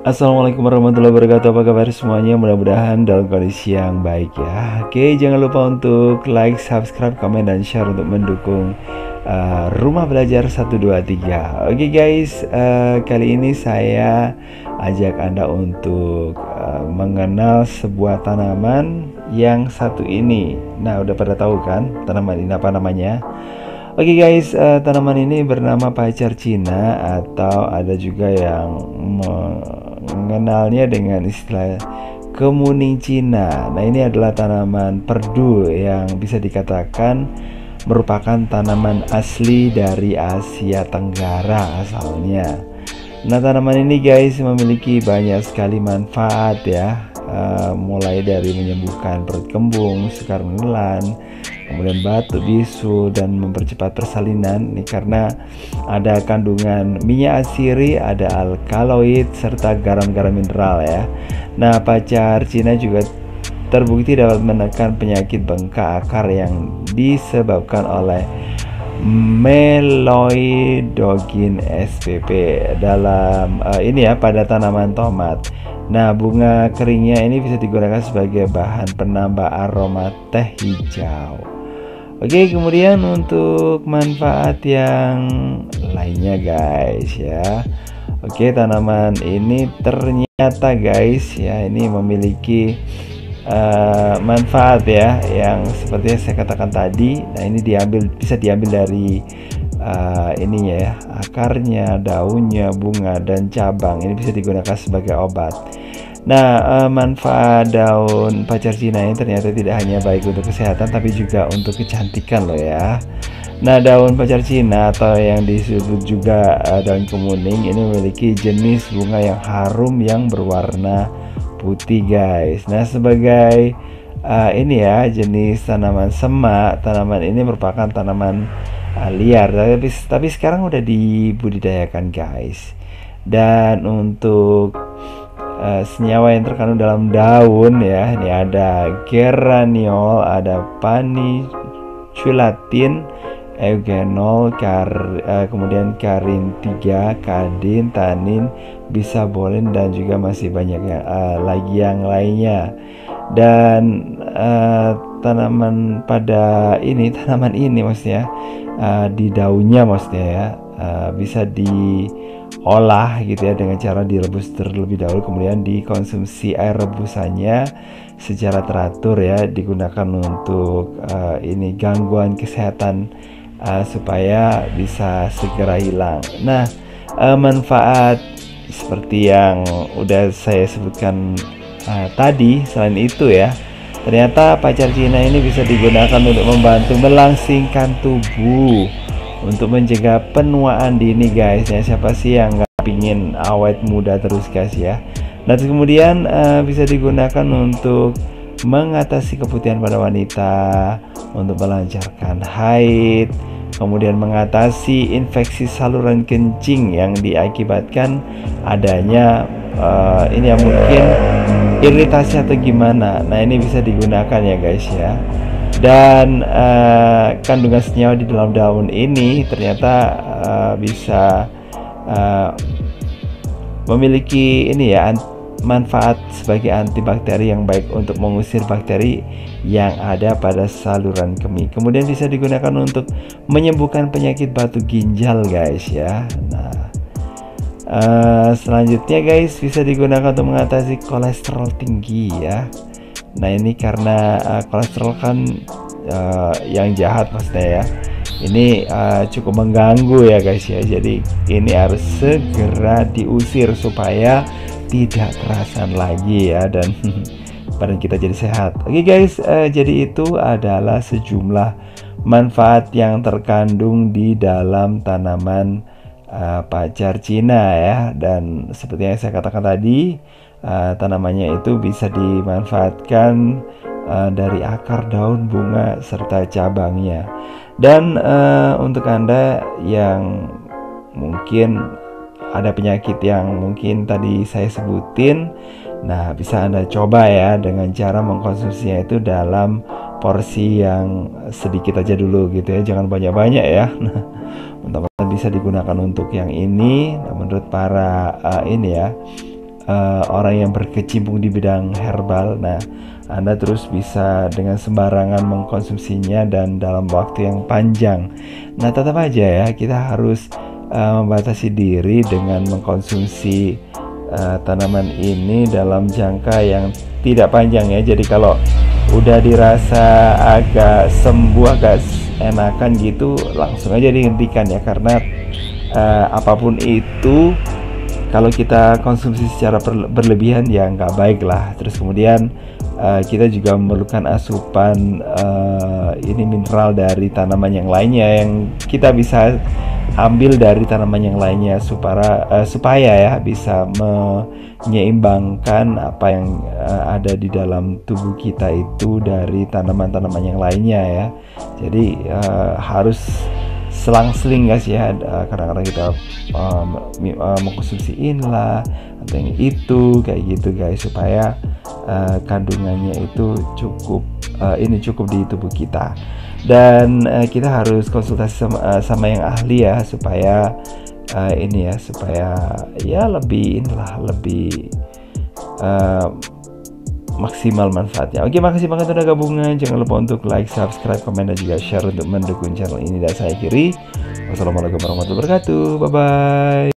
Assalamualaikum warahmatullahi wabarakatuh. Apa kabar semuanya? Mudah-mudahan dalam kondisi yang baik ya. Oke, jangan lupa untuk like, subscribe, komen, dan share untuk mendukung Rumah Belajar 123. Oke guys, kali ini saya ajak Anda untuk mengenal sebuah tanaman yang satu ini. Nah, udah pada tahu kan tanaman ini apa namanya? Oke guys, tanaman ini bernama pacar Cina atau ada juga yang mengenalnya dengan istilah kemuning Cina. Nah, ini adalah tanaman perdu yang bisa dikatakan merupakan tanaman asli dari Asia Tenggara asalnya. Nah, tanaman ini guys memiliki banyak sekali manfaat ya, mulai dari menyembuhkan perut kembung, sukar menelan, kemudian batuk bisu, dan mempercepat persalinan. Ini karena ada kandungan minyak asiri, ada alkaloid, serta garam-garam mineral ya. Nah, pacar Cina juga terbukti dapat menekan penyakit bengkak akar yang disebabkan oleh Meloidogyne spp dalam ini ya, pada tanaman tomat. Nah, bunga keringnya ini bisa digunakan sebagai bahan penambah aroma teh hijau. Oke, kemudian untuk manfaat yang lainnya guys ya. Oke, tanaman ini ternyata guys ya, ini memiliki manfaat ya, yang seperti yang saya katakan tadi. Nah, ini bisa diambil dari ininya ya, akarnya, daunnya, bunga, dan cabang. Ini bisa digunakan sebagai obat. Nah, manfaat daun pacar Cina ini ternyata tidak hanya baik untuk kesehatan, tapi juga untuk kecantikan loh ya. Nah, daun pacar Cina atau yang disebut juga daun kemuning ini memiliki jenis bunga yang harum yang berwarna putih guys. Nah, sebagai ini ya, jenis tanaman semak, tanaman ini merupakan tanaman liar, tapi sekarang udah dibudidayakan guys. Dan untuk senyawa yang terkandung dalam daun ya, ini ada geraniol, ada paniculatin, eugenol, kemudian karin 3, kadin, tanin, bisabolin, dan juga masih banyak lagi yang lainnya. Dan tanaman ini maksudnya di daunnya maksudnya ya, bisa diolah gitu ya dengan cara direbus terlebih dahulu, kemudian dikonsumsi air rebusannya secara teratur ya, digunakan untuk ini gangguan kesehatan supaya bisa segera hilang. Nah, manfaat seperti yang udah saya sebutkan tadi, selain itu ya, ternyata pacar Cina ini bisa digunakan untuk membantu melangsingkan tubuh, untuk mencegah penuaan dini guys ya. Siapa sih yang nggak pingin awet muda terus guys ya. Nah, kemudian bisa digunakan untuk mengatasi keputihan pada wanita, untuk melancarkan haid, kemudian mengatasi infeksi saluran kencing yang diakibatkan adanya ini ya, mungkin iritasi atau gimana. Nah, ini bisa digunakan ya guys ya. Dan kandungan senyawa di dalam daun ini ternyata bisa memiliki ini ya, manfaat sebagai antibakteri yang baik untuk mengusir bakteri yang ada pada saluran kemih. Kemudian bisa digunakan untuk menyembuhkan penyakit batu ginjal guys ya. Nah, selanjutnya guys, bisa digunakan untuk mengatasi kolesterol tinggi ya. Nah, ini karena kolesterol kan yang jahat maksudnya ya, ini cukup mengganggu ya guys ya. Jadi ini harus segera diusir supaya tidak kerasan lagi ya, dan badan kita jadi sehat. Oke guys, jadi itu adalah sejumlah manfaat yang terkandung di dalam tanaman pacar Cina ya. Dan seperti yang saya katakan tadi, tanamannya itu bisa dimanfaatkan dari akar, daun, bunga, serta cabangnya. Dan untuk Anda yang mungkin ada penyakit yang mungkin tadi saya sebutin, nah bisa Anda coba ya dengan cara mengkonsumsinya itu dalam porsi yang sedikit aja dulu gitu ya, jangan banyak-banyak ya. Nah, teman-teman bisa digunakan untuk yang ini. Nah, menurut para ini ya, orang yang berkecimpung di bidang herbal. Nah, Anda terus bisa dengan sembarangan mengkonsumsinya dan dalam waktu yang panjang. Nah, tetap aja ya, kita harus membatasi diri dengan mengkonsumsi tanaman ini dalam jangka yang tidak panjang ya. Jadi kalau udah dirasa agak sembuh, agak enakan gitu, langsung aja dihentikan ya, karena apapun itu kalau kita konsumsi secara berlebihan ya nggak baik lah. Terus kemudian kita juga memerlukan asupan ini mineral dari tanaman yang lainnya yang kita bisa ambil dari tanaman yang lainnya supaya ya bisa menyeimbangkan apa yang ada di dalam tubuh kita itu dari tanaman-tanaman yang lainnya ya. Jadi harus selang-seling guys ya. Kadang-kadang kita mengkonsumsi inilah atau yang itu kayak gitu guys, supaya kandungannya itu cukup di tubuh kita. Dan kita harus konsultasi sama yang ahli ya, supaya supaya ya lebih maksimal manfaatnya. Oke, makasih banget udah gabungan. Jangan lupa untuk like, subscribe, komen, dan juga share untuk mendukung channel ini. Dan saya akhiri. Wassalamualaikum warahmatullahi wabarakatuh. Bye bye.